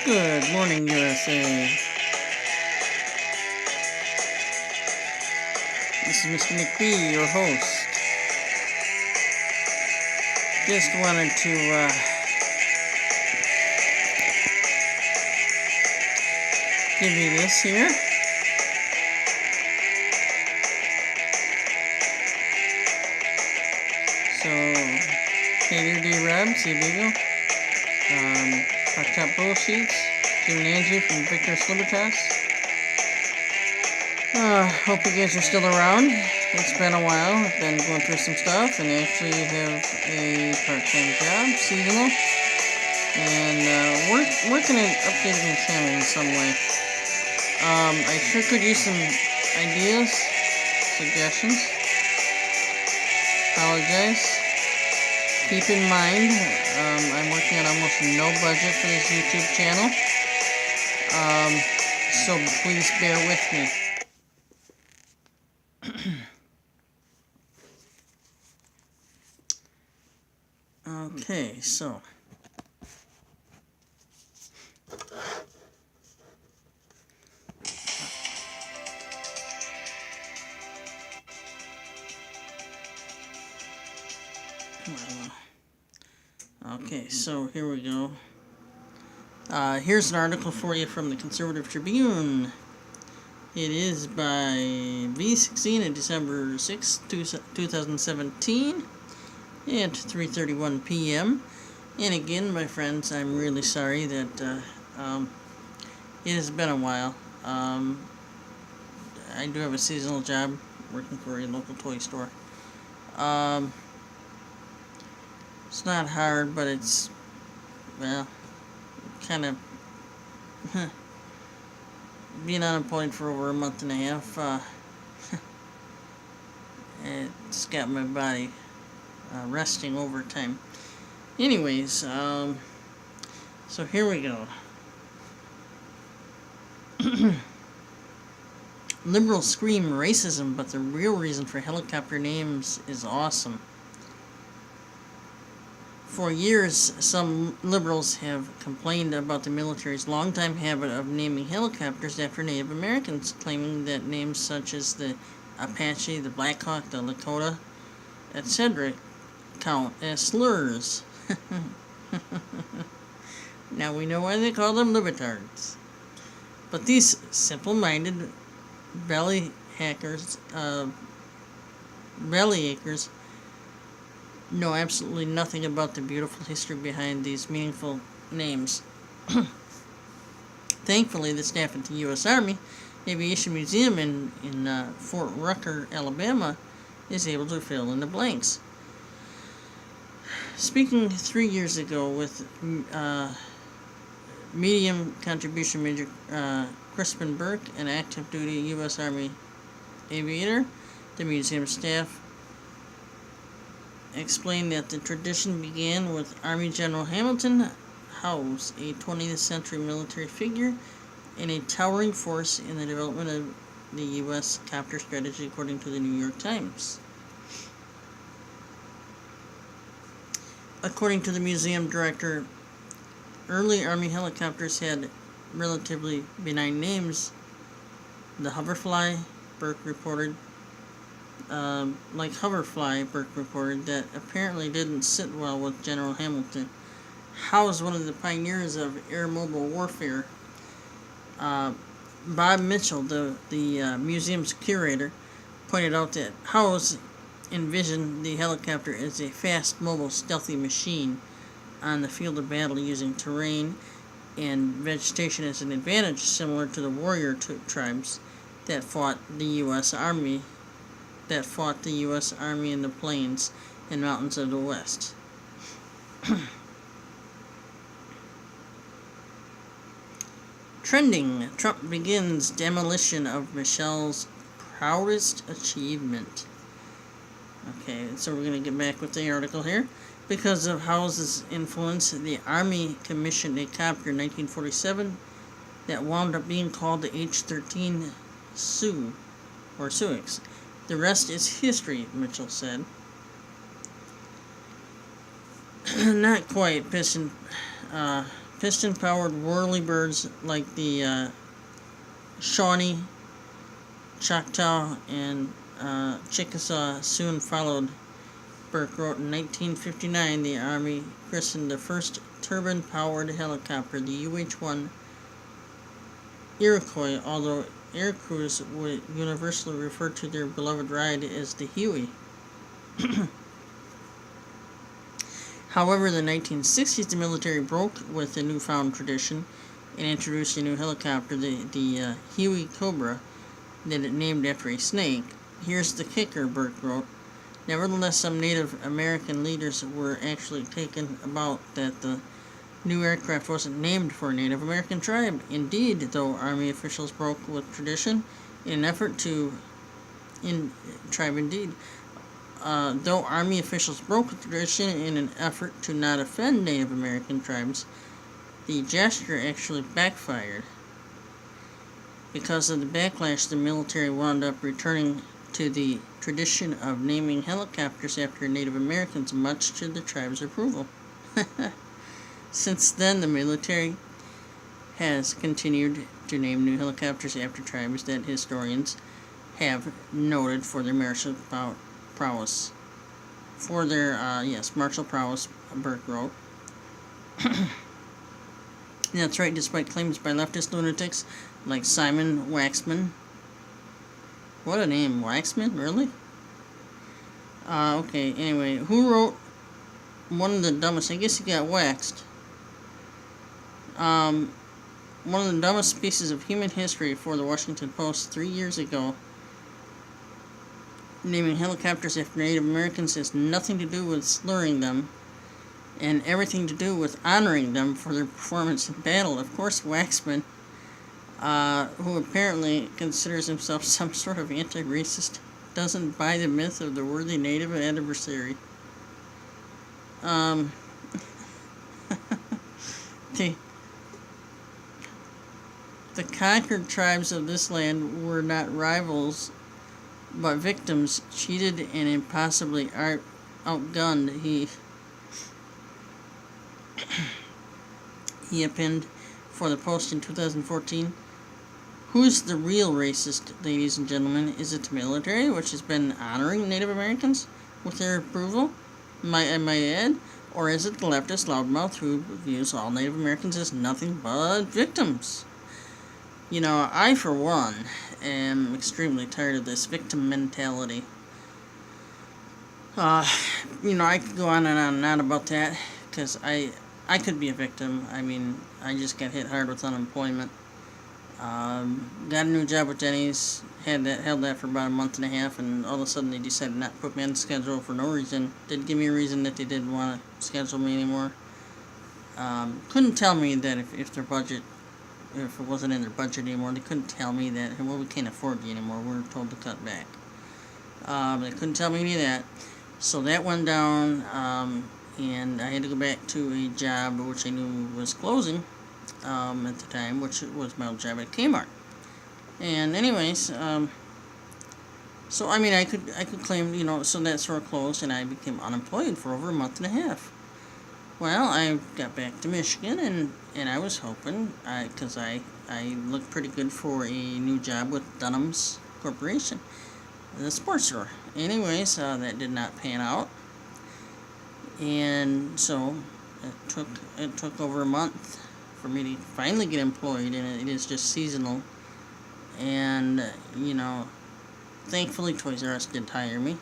Good morning, USA. This is Mr. McBee, your host. Just wanted to give you this here. So, Katie D. Rob, see Beagle. Hot Top Bullsheets, Jim and Angie from Victor's Libertas. Hope you guys are still around. It's been a while. I've been going through some stuff and actually have a part-time job, seasonal. And working at updating the channel in some way. I sure could use some ideas, suggestions. Apologize. Keep in mind, I'm working on almost no budget for this YouTube channel, so please bear with me. Okay, so here we go. Here's an article for you from the Conservative Tribune. It is by V16 of December 6, 2017 at 3:31 p.m. And again, my friends, I'm really sorry that it has been a while. I do have a seasonal job working for a local toy store. It's not hard, but it's, well, kind of being unemployed for over a month and a half. It's got my body resting overtime. Anyways, so here we go. Liberals scream racism, but the real reason for helicopter names is awesome. For years, some liberals have complained about the military's longtime habit of naming helicopters after Native Americans, claiming that names such as the Apache, the Black Hawk, the Lakota, etc. count as slurs. Now we know why they call them libertards. But these simple-minded belly acres know absolutely nothing about the beautiful history behind these meaningful names. Thankfully, the staff at the U.S. Army Aviation Museum in Fort Rucker, Alabama, is able to fill in the blanks. Speaking 3 years ago with medium contribution Major Crispin Burke, an active duty U.S. Army aviator, the museum staff explained that the tradition began with Army General Hamilton Howze, a 20th century military figure and a towering force in the development of the U.S. copter strategy, according to the New York Times. According to the museum director, early Army helicopters had relatively benign names. The Hoverfly, Burke reported, that apparently didn't sit well with General Hamilton. Howe was one of the pioneers of air mobile warfare. Bob Mitchell, the museum's curator, pointed out that Howe envisioned the helicopter as a fast, mobile, stealthy machine on the field of battle, using terrain and vegetation as an advantage, similar to the warrior tribes that fought the U.S. Army in the plains and mountains of the West. Trending: Trump begins demolition of Michelle's proudest achievement. Okay, so we're going to get back with the article here. Because of Howze's influence, the Army commissioned a copter in 1947 that wound up being called the H-13 Sioux, or Sioux. The rest is history, Mitchell said. Not quite. Piston piston-powered whirlybirds like the Shawnee, Choctaw, and Chickasaw soon followed. Burke wrote in 1959, the Army christened the first turbine-powered helicopter the UH-1 Iroquois, although aircrews would universally refer to their beloved ride as the Huey. However, in the 1960s, the military broke with the newfound tradition and introduced a new helicopter, the Huey Cobra, that it named after a snake. Here's the kicker, Burke wrote. Nevertheless, some Native American leaders were actually taken about that the new aircraft wasn't named for a Native American tribe. Indeed, though Army officials broke with tradition in an effort to though Army officials broke with tradition in an effort to not offend Native American tribes, the gesture actually backfired. Because of the backlash, the military wound up returning to the tradition of naming helicopters after Native Americans, much to the tribe's approval. Since then, the military has continued to name new helicopters after tribes that historians have noted for their martial prowess. Martial prowess, Burke wrote. That's right, despite claims by leftist lunatics like Simon Waxman. What a name, Waxman? Really? Okay, anyway, who wrote one of the dumbest, I guess he got waxed. One of the dumbest pieces of human history for the Washington Post 3 years ago. Naming helicopters after Native Americans has nothing to do with slurring them and everything to do with honoring them for their performance in battle. Of course, Waxman, who apparently considers himself some sort of anti-racist, doesn't buy the myth of the worthy Native adversary. The conquered tribes of this land were not rivals, but victims, cheated and impossibly outgunned. He appended for the Post in 2014. Who's the real racist, ladies and gentlemen? Is it the military, which has been honoring Native Americans with their approval, I might add? Or is it the leftist loudmouth who views all Native Americans as nothing but victims? You know, I, for one, am extremely tired of this victim mentality. I could go on and on about that, because I could be a victim. I mean, I just got hit hard with unemployment. Got a new job with Denny's, held that for about a month and a half, and all of a sudden they decided not to put me on the schedule for no reason. Didn't give me a reason that they didn't want to schedule me anymore. Couldn't tell me that if it wasn't in their budget anymore, they couldn't tell me that, well, we can't afford you anymore, we're told to cut back. They couldn't tell me any of that. So that went down, and I had to go back to a job which I knew was closing at the time, which was my old job at Kmart. And anyways, so I mean, I could claim, so that store closed, and I became unemployed for over a month and a half. Well, I got back to Michigan, and I was hoping, because I looked pretty good for a new job with Dunham's Corporation, the sports store. Anyways, that did not pan out, and so it took over a month for me to finally get employed, and it is just seasonal. And thankfully Toys R Us did hire me.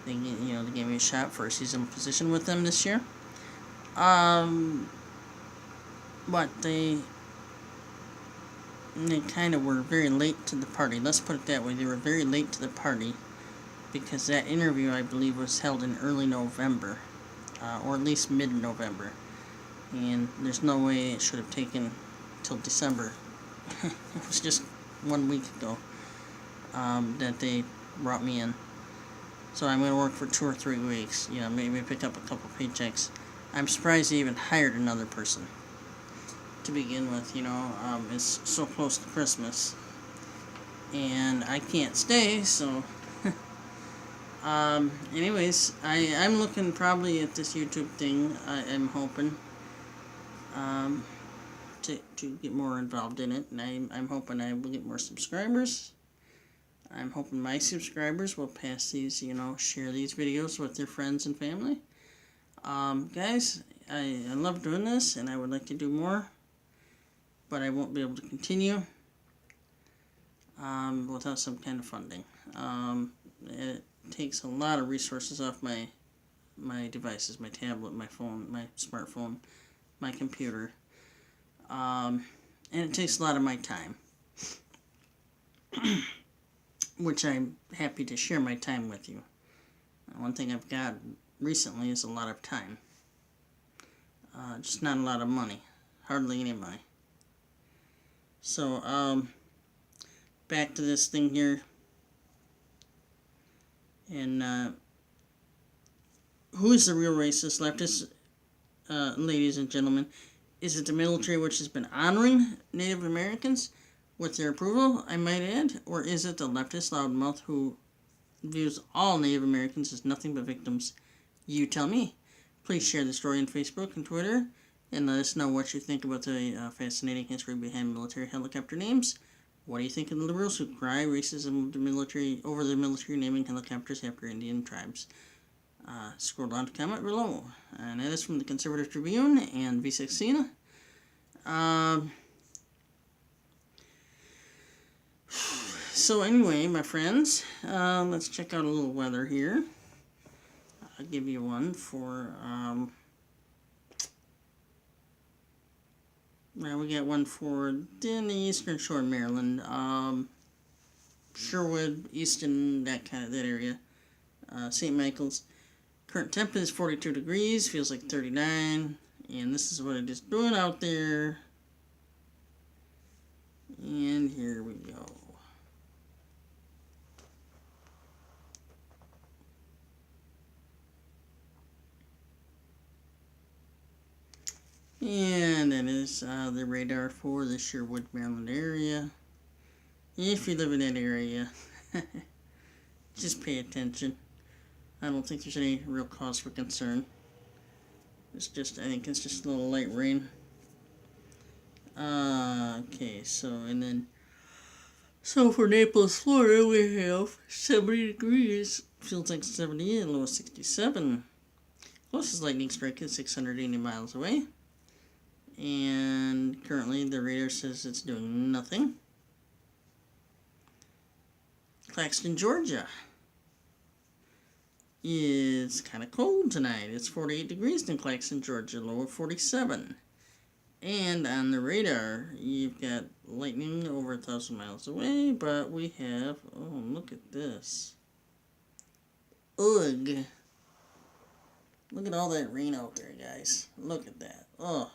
They gave me a shot for a seasonal position with them this year. But they kind of were very late to the party. Let's put it that way. They were very late to the party, because that interview, I believe, was held in early November, or at least mid-November. And there's no way it should have taken till December. It was just 1 week ago that they brought me in. So I'm going to work for 2 or 3 weeks, maybe pick up a couple paychecks. I'm surprised they even hired another person to begin with. It's so close to Christmas, and I can't stay, so anyways, I'm looking probably at this YouTube thing. I'm hoping to get more involved in it, and I'm hoping I will get more subscribers. I'm hoping my subscribers will pass these, share these videos with their friends and family. Guys, I love doing this, and I would like to do more, but I won't be able to continue without some kind of funding. It takes a lot of resources off my devices, my tablet, my phone, my smartphone, my computer, and it takes a lot of my time, which I'm happy to share my time with you. One thing I've got recently is a lot of time, just not a lot of money, hardly any money. So, back to this thing here, and who is the real racist leftist, ladies and gentlemen? Is it the military which has been honoring Native Americans with their approval, I might add? Or is it the leftist loudmouth who views all Native Americans as nothing but victims? You tell me. Please share the story on Facebook and Twitter, and let us know what you think about the fascinating history behind military helicopter names. What do you think of the liberals who cry racism over the military naming helicopters after Indian tribes? Scroll down to comment below. And that is from the Conservative Tribune and V6 So anyway, my friends, let's check out a little weather here. I'll give you one for, we got one for in the Eastern Shore of Maryland, Sherwood, Easton, that area, St. Michael's. Current temp is 42 degrees, feels like 39, and this is what it is doing out there. And here we go. And that is the radar for the Sherwood, Maryland area. If you live in that area, just pay attention. I don't think there's any real cause for concern. I think it's just a little light rain. Okay, so for Naples, Florida, we have 70 degrees. Feels like 78, low 67. Closest lightning strike is 680 miles away. And currently the radar says it's doing nothing. Claxton, Georgia. It's kind of cold tonight. It's 48 degrees in Claxton, Georgia, low of 47. And on the radar, you've got lightning over 1,000 miles away, but we have, oh, look at this. Ugh. Look at all that rain out there, guys. Look at that. Oh.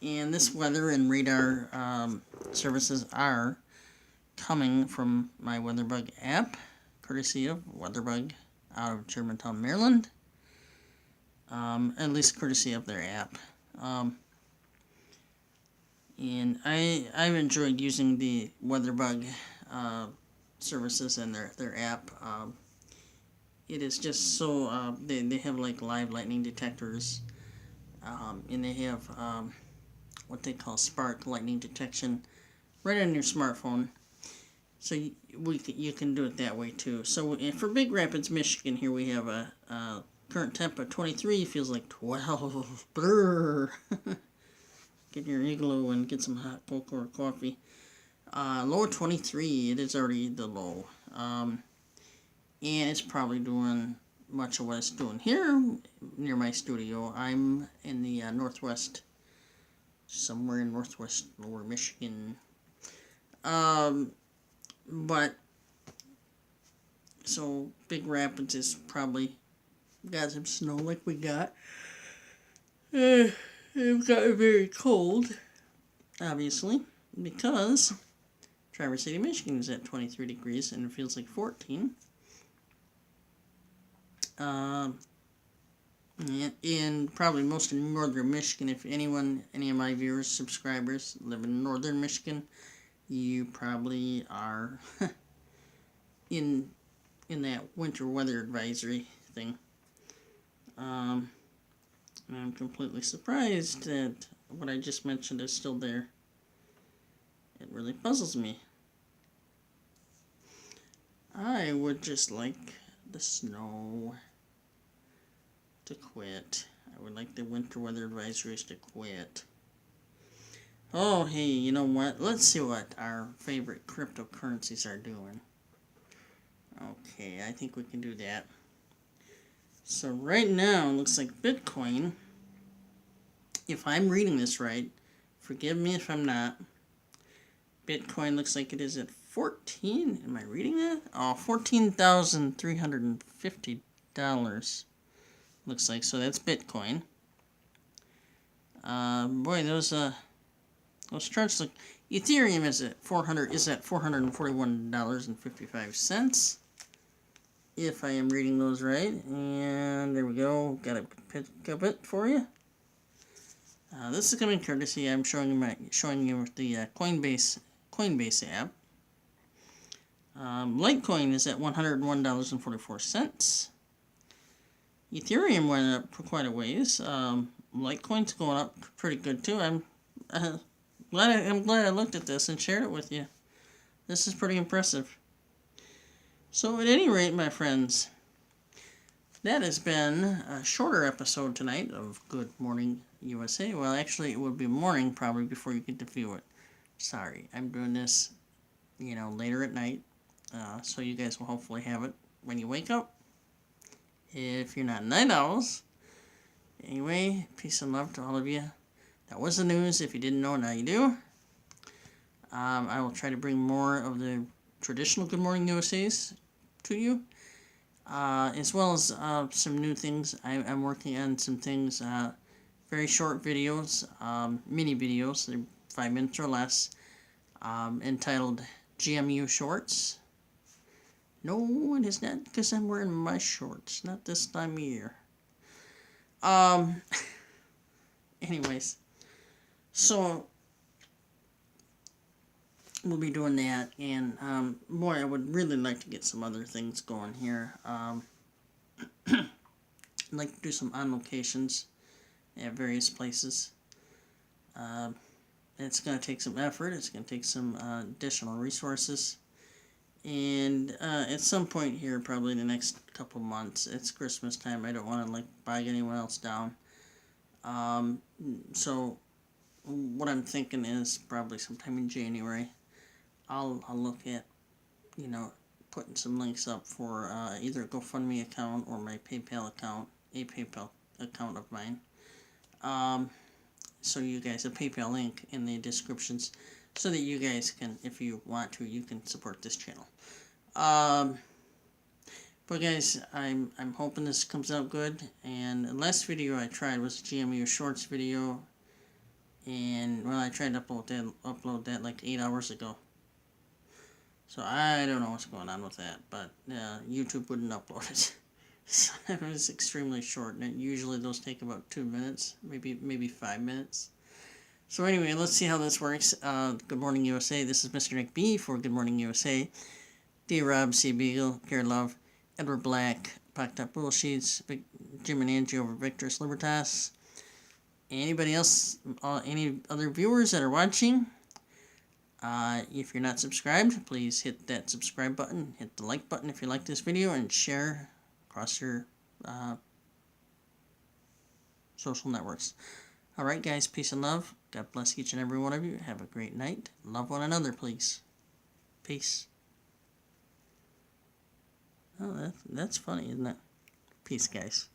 And this weather and radar services are coming from my WeatherBug app, courtesy of WeatherBug out of Germantown, Maryland. At least courtesy of their app. And I've enjoyed using the WeatherBug services and their app. It is just so, they have like live lightning detectors, and they have what they call spark lightning detection right on your smartphone. So you can do it that way too. So for Big Rapids, Michigan, here we have a current temp of 23, feels like 12. Brrr. Get your igloo and get some hot cocoa or coffee. Low of 23, it is already the low. And it's probably doing much of what it's doing here near my studio. I'm in the northwest, somewhere in northwest lower Michigan. But, so Big Rapids is probably got some snow like we got. It got very cold, obviously, because Traverse City, Michigan is at 23 degrees and it feels like 14. In probably most of northern Michigan, if any of my viewers, subscribers live in northern Michigan, you probably are in that winter weather advisory thing. And I'm completely surprised that what I just mentioned is still there. It really puzzles me. I would just like the snow to quit. I would like the winter weather advisories to quit. Oh, hey, you know what? Let's see what our favorite cryptocurrencies are doing. Okay, I think we can do that. So right now, it looks like Bitcoin, if I'm reading this right, forgive me if I'm not, Bitcoin looks like it is at 14, am I reading that? Oh, $14,350. Looks like, so that's Bitcoin. Boy, those charts look. Ethereum is at $441.55. If I am reading those right, and there we go. Got a pick up it for you. This is coming courtesy. I'm showing you the Coinbase app. Litecoin is at $101.44. Ethereum went up for quite a ways. Litecoin's going up pretty good too. I'm glad I looked at this and shared it with you. This is pretty impressive. So at any rate, my friends, that has been a shorter episode tonight of Good Morning USA. Well, actually, it would be morning probably before you get to view it. Sorry, I'm doing this, later at night, so you guys will hopefully have it when you wake up. If you're not night owls. Anyway, peace and love to all of you. That was the news. If you didn't know, now you do. I will try to bring more of the traditional Good Morning USAs to you, as well as some new things. I'm working on some things, very short videos, mini videos, they're 5 minutes or less, entitled GMU Shorts. No, it is not because I'm wearing my shorts, not this time of year. Anyways, so we'll be doing that, and boy, I would really like to get some other things going here. I'd like to do some on locations at various places. It's going to take some effort. It's going to take some additional resources, and at some point here, probably in the next couple months, it's Christmas time. I don't want to bog anyone else down. So what I'm thinking is probably sometime in January, I'll look at, putting some links up for either a GoFundMe account or my PayPal account, a PayPal account of mine. So you guys, a PayPal link in the descriptions, so that you guys can, if you want to, you can support this channel. But guys, I'm hoping this comes out good. And the last video I tried was a GMU Shorts video, and well, I tried to upload that like 8 hours ago. So I don't know what's going on with that, but YouTube wouldn't upload it. So it was extremely short, and usually those take about 2 minutes, maybe 5 minutes. So anyway, let's see how this works. Good Morning USA. This is Mr. Nick B for Good Morning USA. D. Rob, C. Beagle, Care Love, Edward Black, Packed Up Bullsheets, Jim and Angie over Victor's Libertas. Anybody else, any other viewers that are watching, if you're not subscribed, please hit that subscribe button, hit the like button if you like this video, and share across your social networks. Alright guys, peace and love. God bless each and every one of you. Have a great night. Love one another, please. Peace. Oh, that's funny, isn't it? Peace, guys.